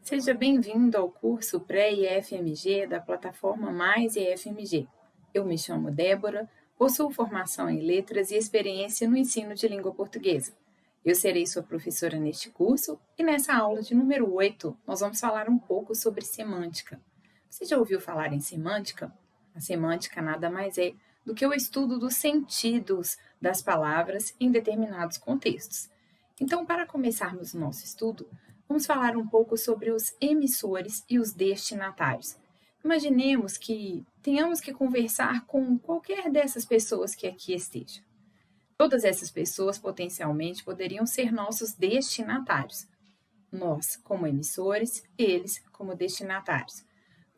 Seja bem-vindo ao curso Pré-IFMG da plataforma Mais IFMG. Eu me chamo Débora, possuo formação em Letras e experiência no ensino de língua portuguesa. Eu serei sua professora neste curso e nessa aula de número 8 nós vamos falar um pouco sobre semântica. Você já ouviu falar em semântica? A semântica nada mais é do que o estudo dos sentidos das palavras em determinados contextos. Então, para começarmos o nosso estudo, vamos falar um pouco sobre os emissores e os destinatários. Imaginemos que tenhamos que conversar com qualquer dessas pessoas que aqui esteja. Todas essas pessoas potencialmente poderiam ser nossos destinatários. Nós, como emissores, eles, como destinatários.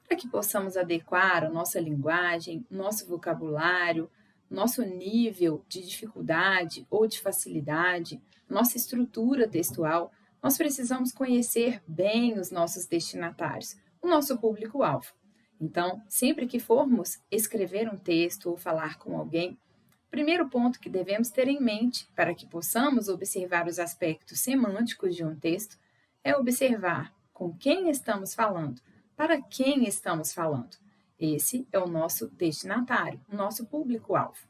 Para que possamos adequar a nossa linguagem, nosso vocabulário, nosso nível de dificuldade ou de facilidade, nossa estrutura textual, nós precisamos conhecer bem os nossos destinatários, o nosso público-alvo. Então, sempre que formos escrever um texto ou falar com alguém, o primeiro ponto que devemos ter em mente para que possamos observar os aspectos semânticos de um texto é observar com quem estamos falando, para quem estamos falando. Esse é o nosso destinatário, o nosso público-alvo.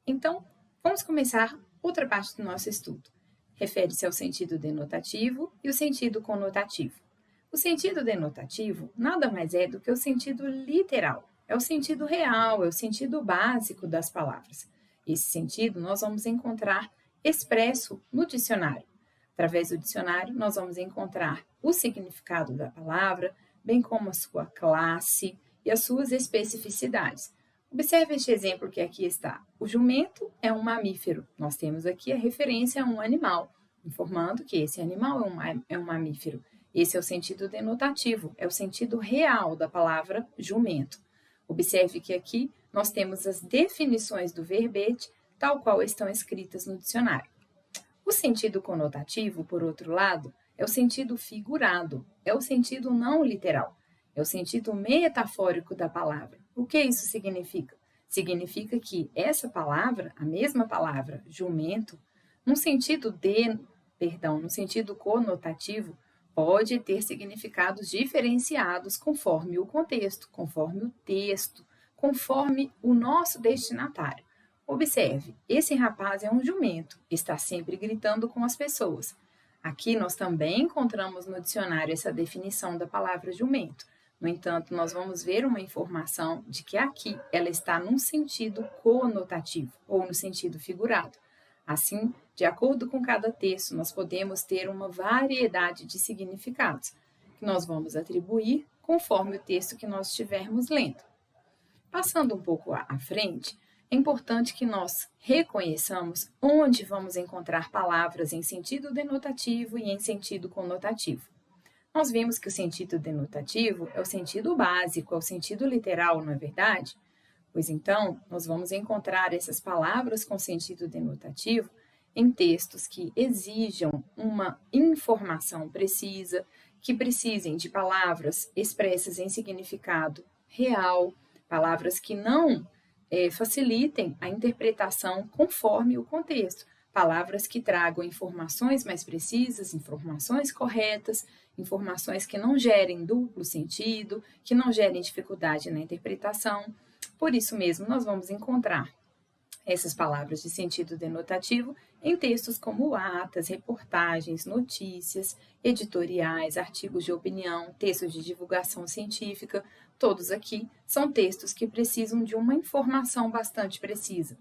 Então, vamos começar outra parte do nosso estudo. Refere-se ao sentido denotativo e o sentido conotativo. O sentido denotativo nada mais é do que o sentido literal, é o sentido real, é o sentido básico das palavras. Esse sentido nós vamos encontrar expresso no dicionário. Através do dicionário, nós vamos encontrar o significado da palavra, bem como a sua classe e as suas especificidades. Observe este exemplo que aqui está. O jumento é um mamífero. Nós temos aqui a referência a um animal, informando que esse animal é um mamífero. Esse é o sentido denotativo, é o sentido real da palavra jumento. Observe que aqui nós temos as definições do verbete, tal qual estão escritas no dicionário. O sentido conotativo, por outro lado, é o sentido figurado, é o sentido não literal, é o sentido metafórico da palavra. O que isso significa? Significa que essa palavra, a mesma palavra, jumento, no sentido conotativo, pode ter significados diferenciados conforme o contexto, conforme o texto, conforme o nosso destinatário. Observe, esse rapaz é um jumento, está sempre gritando com as pessoas. Aqui nós também encontramos no dicionário essa definição da palavra jumento. No entanto, nós vamos ver uma informação de que aqui ela está num sentido conotativo ou no sentido figurado. Assim, de acordo com cada texto, nós podemos ter uma variedade de significados que nós vamos atribuir conforme o texto que nós estivermos lendo. Passando um pouco à frente, é importante que nós reconheçamos onde vamos encontrar palavras em sentido denotativo e em sentido conotativo. Nós vimos que o sentido denotativo é o sentido básico, é o sentido literal, não é verdade? Pois então, nós vamos encontrar essas palavras com sentido denotativo em textos que exijam uma informação precisa, que precisem de palavras expressas em significado real, palavras que não facilitem a interpretação conforme o contexto. Palavras que tragam informações mais precisas, informações corretas, informações que não gerem duplo sentido, que não gerem dificuldade na interpretação. Por isso mesmo, nós vamos encontrar essas palavras de sentido denotativo em textos como atas, reportagens, notícias, editoriais, artigos de opinião, textos de divulgação científica. Todos aqui são textos que precisam de uma informação bastante precisa.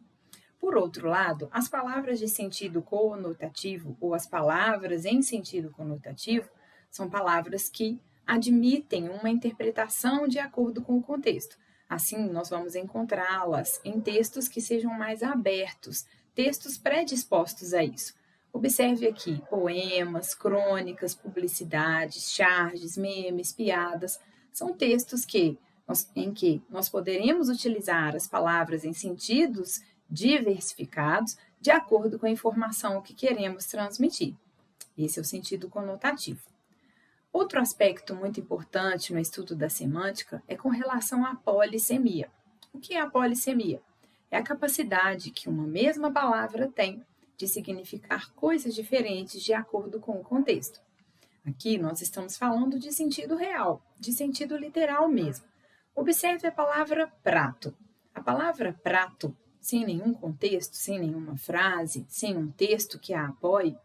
Por outro lado, as palavras de sentido conotativo ou as palavras em sentido conotativo são palavras que admitem uma interpretação de acordo com o contexto. Assim, nós vamos encontrá-las em textos que sejam mais abertos, textos predispostos a isso. Observe aqui poemas, crônicas, publicidades, charges, memes, piadas. São textos em que nós poderemos utilizar as palavras em sentidos diversificados de acordo com a informação que queremos transmitir. Esse é o sentido conotativo. Outro aspecto muito importante no estudo da semântica é com relação à polissemia. O que é a polissemia? É a capacidade que uma mesma palavra tem de significar coisas diferentes de acordo com o contexto. Aqui nós estamos falando de sentido real, de sentido literal mesmo. Observe a palavra prato. A palavra prato, sem nenhum contexto, sem nenhuma frase, sem um texto que a apoie,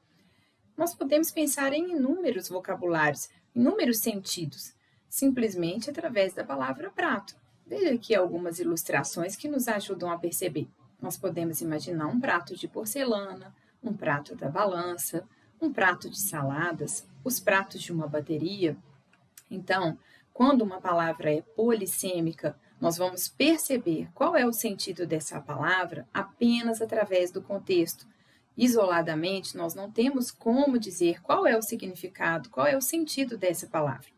nós podemos pensar em inúmeros vocabulários, inúmeros sentidos, simplesmente através da palavra prato. Veja aqui algumas ilustrações que nos ajudam a perceber. Nós podemos imaginar um prato de porcelana, um prato da balança, um prato de saladas, os pratos de uma bateria. Então, quando uma palavra é polissêmica, nós vamos perceber qual é o sentido dessa palavra apenas através do contexto. Isoladamente, nós não temos como dizer qual é o significado, qual é o sentido dessa palavra.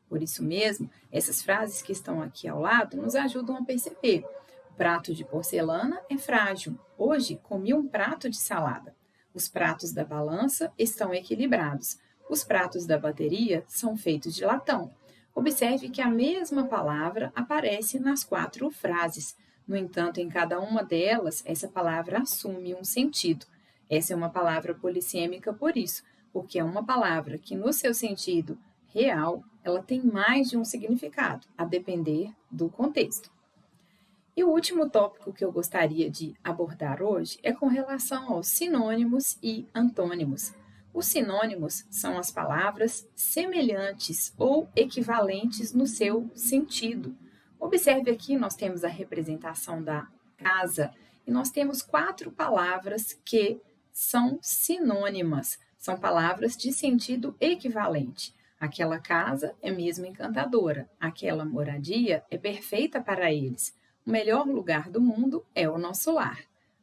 Por isso mesmo, essas frases que estão aqui ao lado nos ajudam a perceber. O prato de porcelana é frágil. Hoje comi um prato de salada. Os pratos da balança estão equilibrados. Os pratos da bateria são feitos de latão. Observe que a mesma palavra aparece nas 4 frases. No entanto, em cada uma delas, essa palavra assume um sentido. Essa é uma palavra polissêmica por isso, porque é uma palavra que, no seu sentido real, ela tem mais de um significado, a depender do contexto. E o último tópico que eu gostaria de abordar hoje é com relação aos sinônimos e antônimos. Os sinônimos são as palavras semelhantes ou equivalentes no seu sentido. Observe aqui, nós temos a representação da casa e nós temos 4 palavras que são sinônimas, são palavras de sentido equivalente. Aquela casa é mesmo encantadora, aquela moradia é perfeita para eles. O melhor lugar do mundo é o nosso lar.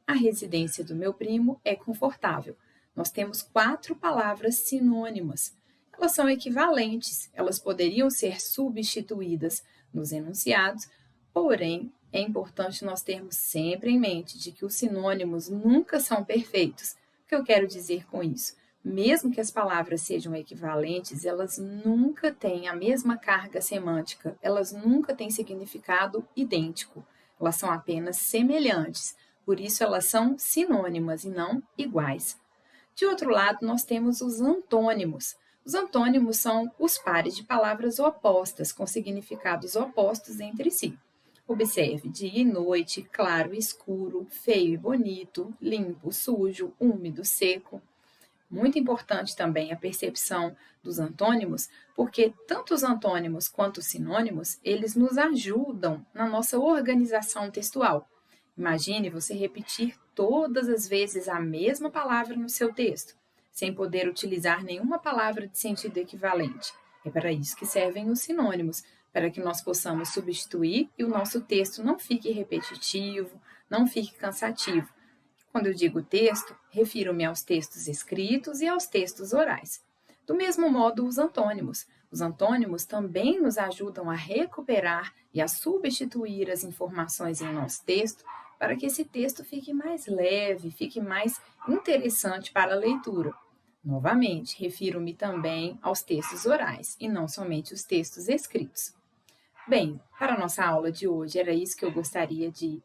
A residência do meu primo é confortável. Nós temos 4 palavras sinônimas. Elas são equivalentes, elas poderiam ser substituídas nos enunciados, porém, é importante nós termos sempre em mente de que os sinônimos nunca são perfeitos. O que eu quero dizer com isso? Mesmo que as palavras sejam equivalentes, elas nunca têm a mesma carga semântica, elas nunca têm significado idêntico, elas são apenas semelhantes, por isso elas são sinônimas e não iguais. De outro lado, nós temos os antônimos. Os antônimos são os pares de palavras opostas, com significados opostos entre si. Observe: dia e noite, claro e escuro, feio e bonito, limpo, sujo, úmido, seco. Muito importante também a percepção dos antônimos, porque tanto os antônimos quanto os sinônimos, eles nos ajudam na nossa organização textual. Imagine você repetir todas as vezes a mesma palavra no seu texto, sem poder utilizar nenhuma palavra de sentido equivalente. É para isso que servem os sinônimos, para que nós possamos substituir e o nosso texto não fique repetitivo, não fique cansativo. Quando eu digo texto, refiro-me aos textos escritos e aos textos orais. Do mesmo modo, os antônimos. Os antônimos também nos ajudam a recuperar e a substituir as informações em nosso texto para que esse texto fique mais leve, fique mais interessante para a leitura. Novamente, refiro-me também aos textos orais e não somente os textos escritos. Bem, para a nossa aula de hoje era isso que eu gostaria de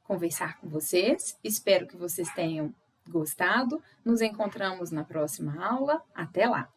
conversar com vocês. Espero que vocês tenham gostado. Nos encontramos na próxima aula. Até lá!